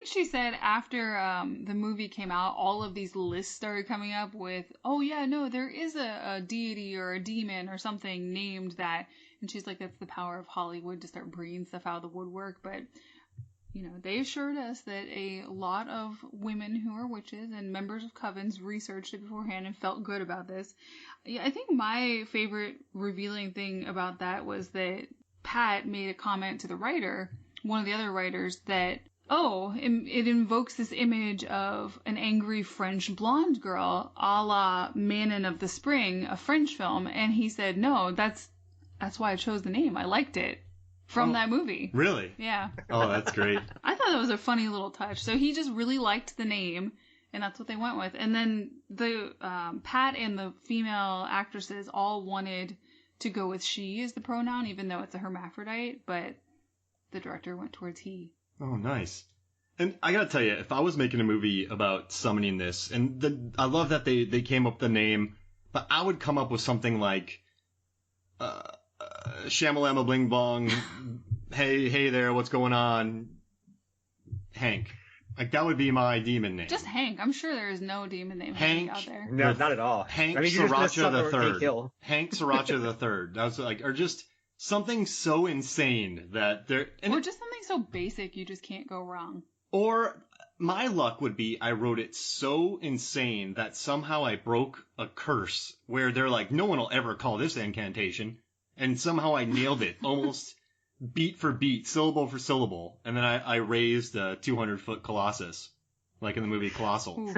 She said after the movie came out, all of these lists started coming up with, oh yeah, no, there is a deity or a demon or something named that. And she's like, that's the power of Hollywood to start bringing stuff out of the woodwork. But, you know, they assured us that a lot of women who are witches and members of covens researched it beforehand and felt good about this. Yeah, I think my favorite revealing thing about that was that Pat made a comment to the writer, one of the other writers, that it invokes this image of an angry French blonde girl, a la Manon of the Spring, a French film, and he said, no, that's why I chose the name. I liked it from that movie. Really? Yeah. Oh, that's great. I thought that was a funny little touch. So he just really liked the name, and that's what they went with. And then the Pat and the female actresses all wanted to go with she as the pronoun, even though it's a hermaphrodite, but the director went towards he. Oh, nice. And I gotta tell you, if I was making a movie about summoning this, and I love that they came up with the name, but I would come up with something like, Shamalama Bling Bong, hey there, what's going on? Hank. Like, that would be my demon name. Just Hank. I'm sure there is no demon named Hank out there. No, not at all. Hank Sriracha the Third. Hank Sriracha the Third. That was like, or just something so insane that there. Or just something so basic you just can't go wrong. Or my luck would be I wrote it so insane that somehow I broke a curse where they're like, no one will ever call this incantation. And somehow I nailed it almost beat for beat, syllable for syllable. And then I raised a 200-foot Colossus, like in the movie Colossal.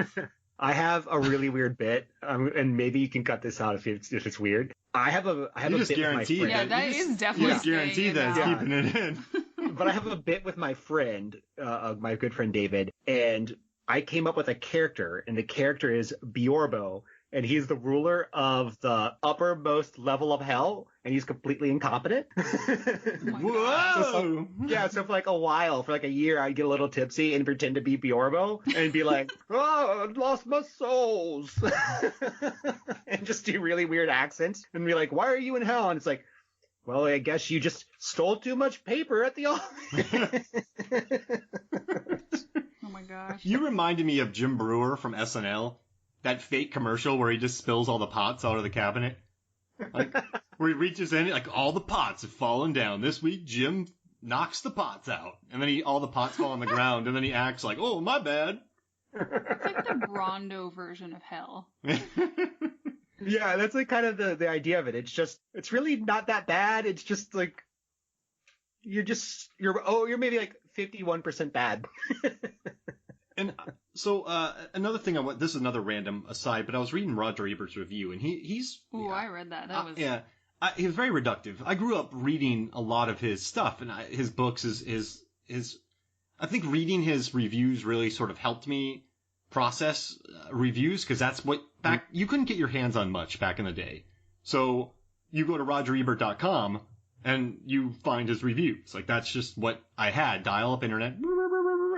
I have a really weird bit, and maybe you can cut this out if it's weird. I have a bit with my friend. Yeah, that is definitely. You just guarantee that it's keeping it in. But I have a bit with my friend, my good friend David, and I came up with a character, and the character is Biorbo, and he's the ruler of the uppermost level of hell, and he's completely incompetent. Whoa! So for like a while, for like a year, I'd get a little tipsy and pretend to be Biorbo, and be like, oh, I lost my souls. And just do really weird accents, and be like, why are you in hell? And it's like, well, I guess you just stole too much paper at the office. Oh my gosh. You reminded me of Jim Brewer from SNL. That fake commercial where he just spills all the pots out of the cabinet. Like, where he reaches in, like, all the pots have fallen down. This week, Jim knocks the pots out. And then all the pots fall on the ground. And then he acts like, oh, my bad. It's like the Rondo version of hell. Yeah, that's like kind of the idea of it. It's really not that bad. It's just like, you're maybe like 51% bad. And so, another thing this is another random aside, but I was reading Roger Ebert's review, and he's... Ooh, I read that. That was... Yeah. He was very reductive. I grew up reading a lot of his stuff, and his books, I think reading his reviews really sort of helped me process reviews, because that's what... You couldn't get your hands on much back in the day. So, you go to RogerEbert.com, and you find his reviews. Like, that's just what I had. Dial-up internet...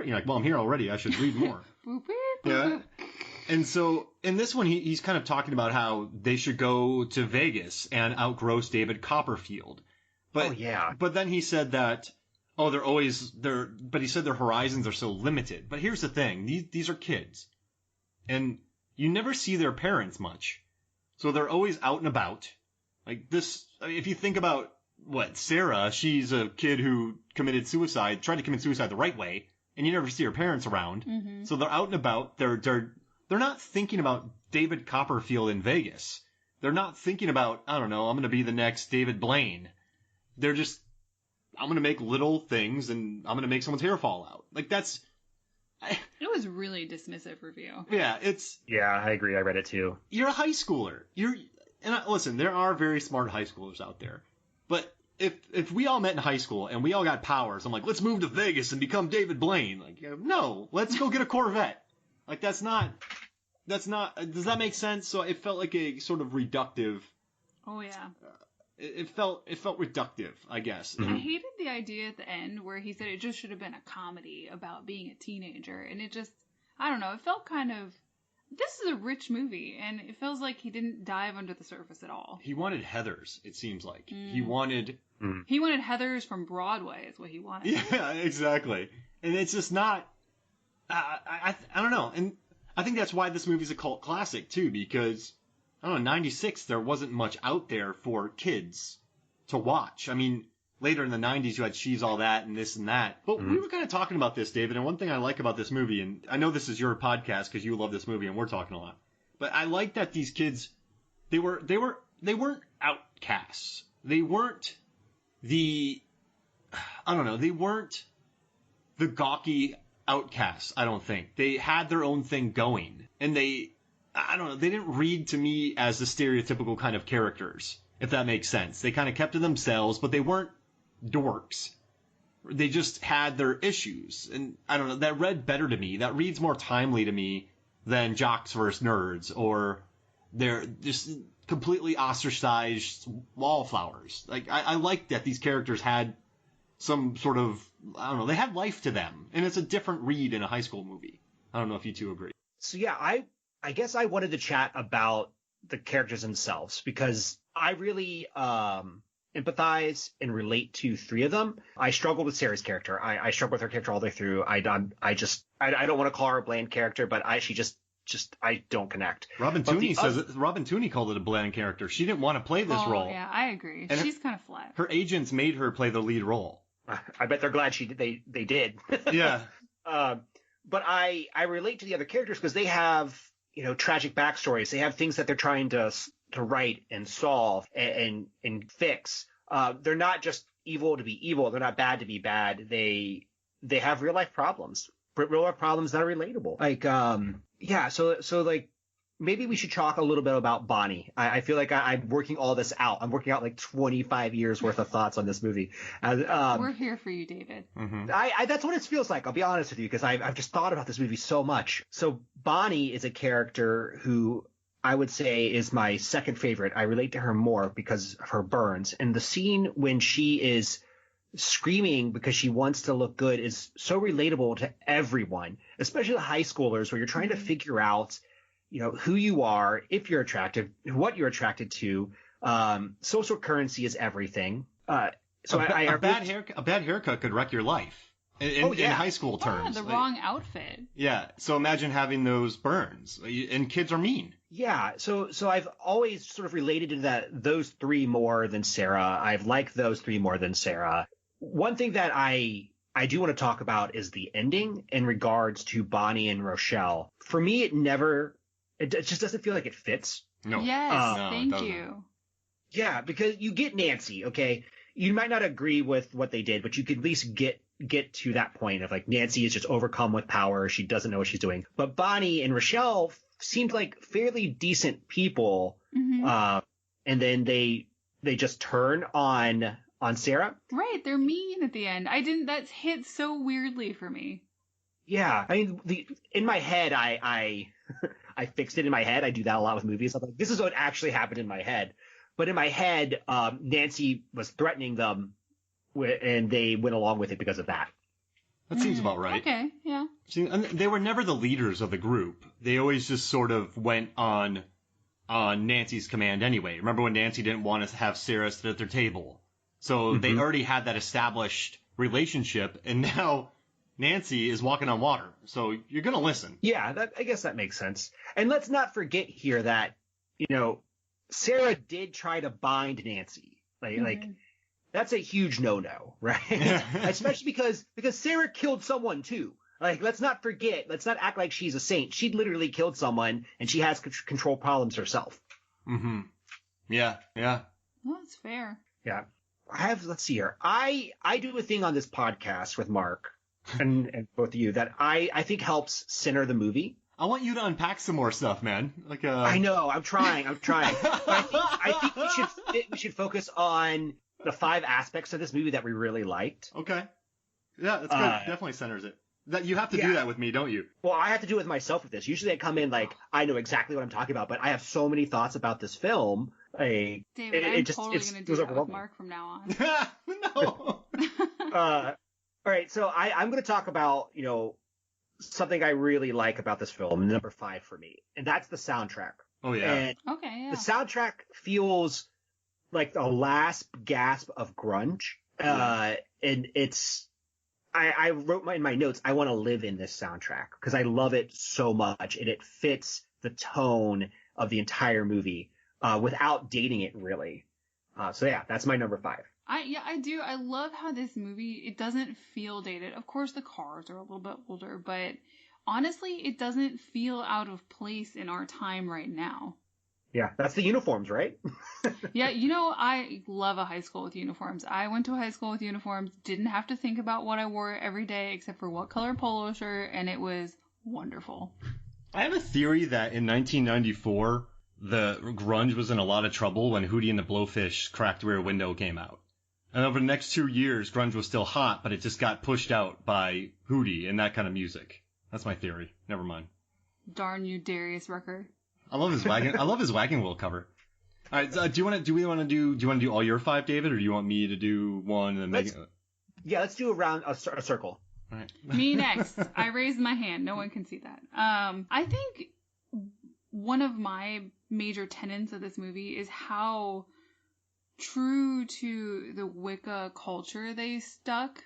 You're like, well, I'm here already. I should read more. Yeah. And so in this one, he's kind of talking about how they should go to Vegas and outgross David Copperfield. But, oh, yeah. But then he said that, but he said their horizons are so limited. But here's the thing. These are kids. And you never see their parents much. So they're always out and about. Like this, if you think about, Sarah, she's a kid who tried to commit suicide the right way. And you never see her parents around. Mm-hmm. So they're out and about. They're not thinking about David Copperfield in Vegas. They're not thinking about, I don't know, I'm going to be the next David Blaine. They're just, I'm going to make little things and I'm going to make someone's hair fall out. Like that's... It was really dismissive review. Yeah, Yeah, I agree. I read it too. You're a high schooler. Listen, there are very smart high schoolers out there. But... If we all met in high school and we all got powers, I'm like, let's move to Vegas and become David Blaine. Like, no, let's go get a Corvette. Like, does that make sense? So it felt like a sort of reductive. Oh, yeah. It felt reductive, I guess. I hated the idea at the end where he said it just should have been a comedy about being a teenager. And it just, I don't know, it felt kind of, this is a rich movie, and it feels like he didn't dive under the surface at all. He wanted Heathers, it seems like. He wanted Heathers from Broadway is what he wanted. Yeah, exactly. And it's just not... I don't know, and I think that's why this movie's a cult classic too, because I don't know, '96 there wasn't much out there for kids to watch. I mean, later in the '90s you had She's All That and this and that, but we were kind of talking about this, David. And one thing I like about this movie, and I know this is your podcast because you love this movie and we're talking a lot, but I like that these kids, they weren't outcasts. They weren't they weren't the gawky outcasts, I don't think. They had their own thing going. And they didn't read to me as the stereotypical kind of characters, if that makes sense. They kind of kept to themselves, but they weren't dorks. They just had their issues. And I don't know, that read better to me. That reads more timely to me than jocks versus nerds, or they're just completely ostracized wallflowers. Like, I like that these characters had some sort of, I don't know, they had life to them. And it's a different read in a high school movie. I don't know if you two agree. So yeah, I guess I wanted to chat about the characters themselves because I really empathize and relate to three of them. I struggled with Sarah's character. I struggled with her character all the way through. I don't want to call her a bland character, but I don't connect. Robin Tunney called it a bland character. She didn't want to play this role. Yeah, I agree. And she's kind of flat. Her agents made her play the lead role. I bet they're glad they did. Yeah. But I relate to the other characters because they have, tragic backstories. They have things that they're trying to write and solve and fix. They're not just evil to be evil. They're not bad to be bad. They have real life problems. Real life problems that are relatable. Like, so like, maybe we should talk a little bit about Bonnie. I feel like I'm working all this out. I'm working out like 25 years worth of thoughts on this movie. We're here for you, David. Mm-hmm. That's what it feels like. I'll be honest with you because I've just thought about this movie so much. So Bonnie is a character who I would say is my second favorite. I relate to her more because of her burns. And the scene when she is screaming because she wants to look good is so relatable to everyone, especially the high schoolers where you're trying to figure out who you are, if you're attractive, what you're attracted to. Social currency is everything. A bad haircut could wreck your life in high school terms. The wrong outfit. Yeah. So imagine having those burns, and kids are mean. Yeah. So I've always sort of related to those three more than Sarah. I've liked those three more than Sarah. One thing that I do want to talk about is the ending in regards to Bonnie and Rochelle. For me, it just doesn't feel like it fits. No. Yes, thank you. Yeah, because you get Nancy, okay? You might not agree with what they did, but you could at least get to that point of like Nancy is just overcome with power. She doesn't know what she's doing. But Bonnie and Rochelle seemed like fairly decent people. Mm-hmm. And then they just turn on Sarah. Right, they're mean at the end. That hit so weirdly for me. Yeah, I mean, in my head, I fixed it in my head. I do that a lot with movies. I'm like, this is what actually happened in my head. But in my head, Nancy was threatening them, and they went along with it because of that. That seems about right. Okay, yeah. See, and they were never the leaders of the group. They always just sort of went on Nancy's command anyway. Remember when Nancy didn't want to have Sarah sit at their table? So they already had that established relationship, and now Nancy is walking on water, so you're going to listen. Yeah, I guess that makes sense. And let's not forget here that, Sarah did try to bind Nancy. Like that's a huge no-no, right? Especially because Sarah killed someone too. Like, let's not act like she's a saint. She literally killed someone, and she has control problems herself. Mm-hmm. Yeah. Well, that's fair. Yeah. Let's see here. I do a thing on this podcast with Mark and both of you that I think helps center the movie. I want you to unpack some more stuff, man. I know. I'm trying. But I think we should focus on the 5 aspects of this movie that we really liked. Okay. Yeah, that's good. Definitely centers it. That you have to do that with me, don't you? Well, I have to do it with myself with this. Usually I come in like I know exactly what I'm talking about, but I have so many thoughts about this film. David, I'm totally going to do that with Mark from now on. No. All right, so I'm going to talk about, something I really like about this film, number 5 for me, and that's the soundtrack. Oh, yeah. And the soundtrack feels like the last gasp of grunge, and it's I wrote in my notes, I want to live in this soundtrack because I love it so much and it fits the tone of the entire movie without dating it really. So yeah, that's my number 5. I do. I love how this movie, it doesn't feel dated. Of course, the cars are a little bit older, but honestly, it doesn't feel out of place in our time right now. Yeah, that's the uniforms, right? Yeah, I love a high school with uniforms. I went to a high school with uniforms, didn't have to think about what I wore every day except for what color polo shirt, and it was wonderful. I have a theory that in 1994, the grunge was in a lot of trouble when Hootie and the Blowfish Cracked Rear Window came out. And over the next 2 years, grunge was still hot, but it just got pushed out by Hootie and that kind of music. That's my theory. Never mind. Darn you, Darius Rucker. I love his wagon wheel cover. All right, do you want to do all your 5, David, or do you want me to do one and then let's do a circle. All right. Me next. I raised my hand. No one can see that. I think one of my major tenets of this movie is how true to the Wicca culture they stuck.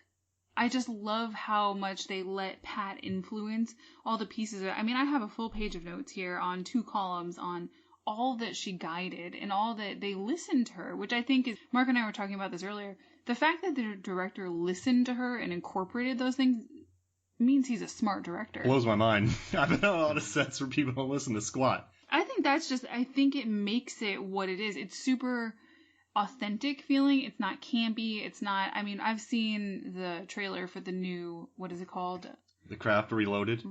I just love how much they let Pat influence all the pieces of it. I mean, I have a full page of notes here on 2 columns on all that she guided and all that they listened to her, which I think is, Mark and I were talking about this earlier, the fact that the director listened to her and incorporated those things means he's a smart director. Blows my mind. I've been on a lot of sets where people don't listen to squat. I think it makes it what it is. It's super authentic feeling. It's not campy. It's not, I mean, I've seen the trailer for the new, what is it called? The Craft Reloaded?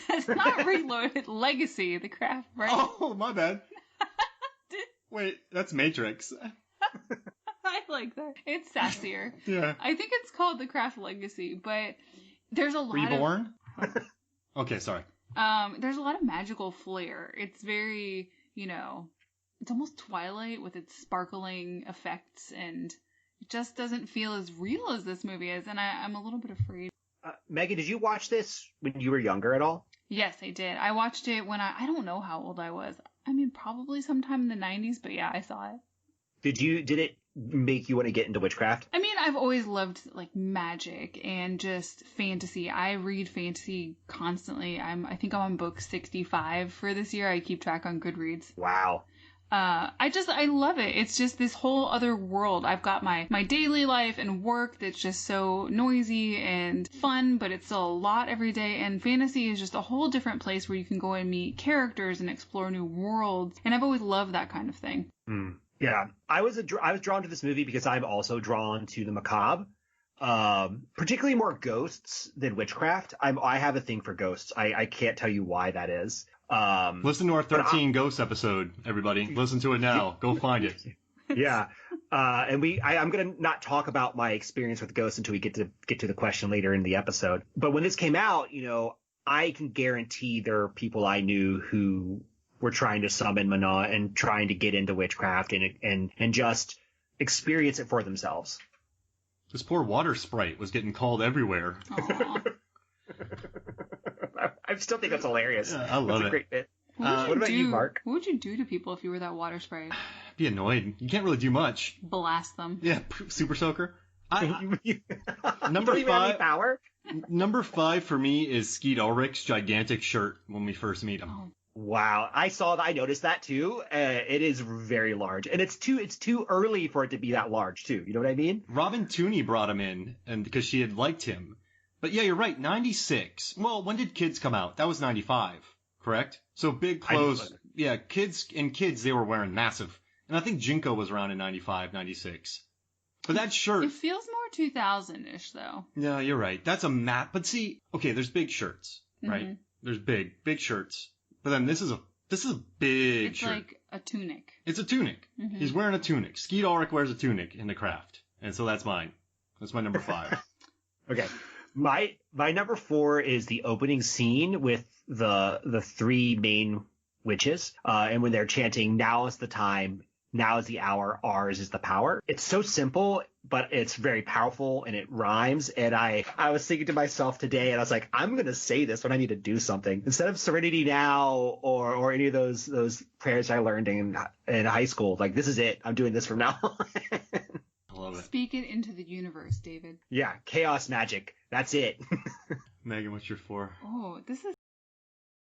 That's not Reloaded. Legacy. The Craft, right? Oh, my bad. Wait, that's Matrix. I like that. It's sassier. Yeah. I think it's called The Craft Legacy, but there's a lot Reborn? Okay, sorry. There's a lot of magical flair. It's very, it's almost Twilight with its sparkling effects, and it just doesn't feel as real as this movie is, and I'm a little bit afraid. Megan, did you watch this when you were younger at all? Yes, I did. I watched it when I don't know how old I was. I mean, probably sometime in the 90s, but yeah, I saw it. Did it make you want to get into witchcraft? I mean, I've always loved like magic and just fantasy. I read fantasy constantly. I think I'm on book 65 for this year. I keep track on Goodreads. Wow. I love it. It's just this whole other world. I've got my daily life and work that's just so noisy and fun, but it's still a lot every day. And fantasy is just a whole different place where you can go and meet characters and explore new worlds. And I've always loved that kind of thing. Yeah. I was drawn to this movie because I'm also drawn to the macabre. Particularly more ghosts than witchcraft. I have a thing for ghosts. I can't tell you why that is. Listen to our 13 Ghosts episode, everybody. Listen to it now. Go find it. Yeah. And I'm going to not talk about my experience with ghosts until we get to the question later in the episode. But when this came out, I can guarantee there are people I knew who were trying to summon Mana and trying to get into witchcraft and just experience it for themselves. This poor water sprite was getting called everywhere. I still think that's hilarious. Yeah, I love it. A great bit. What about you, Mark? What would you do to people if you were that water sprite? Be annoyed. You can't really do much. Blast them. Yeah, super soaker. Number 5. Power? Number 5 for me is Skeet Ulrich's gigantic shirt when we first meet him. Oh. Wow, I noticed that too. It is very large, and it's too early for it to be that large too. You know what I mean? Robin Tunney brought him in, and because she had liked him. But yeah, you're right. 96. Well, when did Kids come out? That was 95, correct? So big clothes. Yeah, Kids, they were wearing massive. And I think Jinko was around in 95, 96. But that shirt. It feels more 2000-ish though. Yeah, you're right. That's a map. But see, okay, there's big shirts, right? Mm-hmm. There's big shirts. But then this is a big shirt. It's like a tunic. It's a tunic. Mm-hmm. He's wearing a tunic. Skeet Ulrich wears a tunic in The Craft. And so that's mine. That's my number 5. Okay. My number 4 is the opening scene with the 3 main witches. And when they're chanting, "Now is the time, now is the hour, ours is the power." It's so simple, but it's very powerful and it rhymes. And I was thinking to myself today, and I was like, I'm going to say this when I need to do something. Instead of Serenity Now or any of those prayers I learned in high school, like, this is it. I'm doing this from now on. I love love it. Speak it into the universe, David. Yeah, chaos magic. That's it. Megan, what's your 4? Oh, this is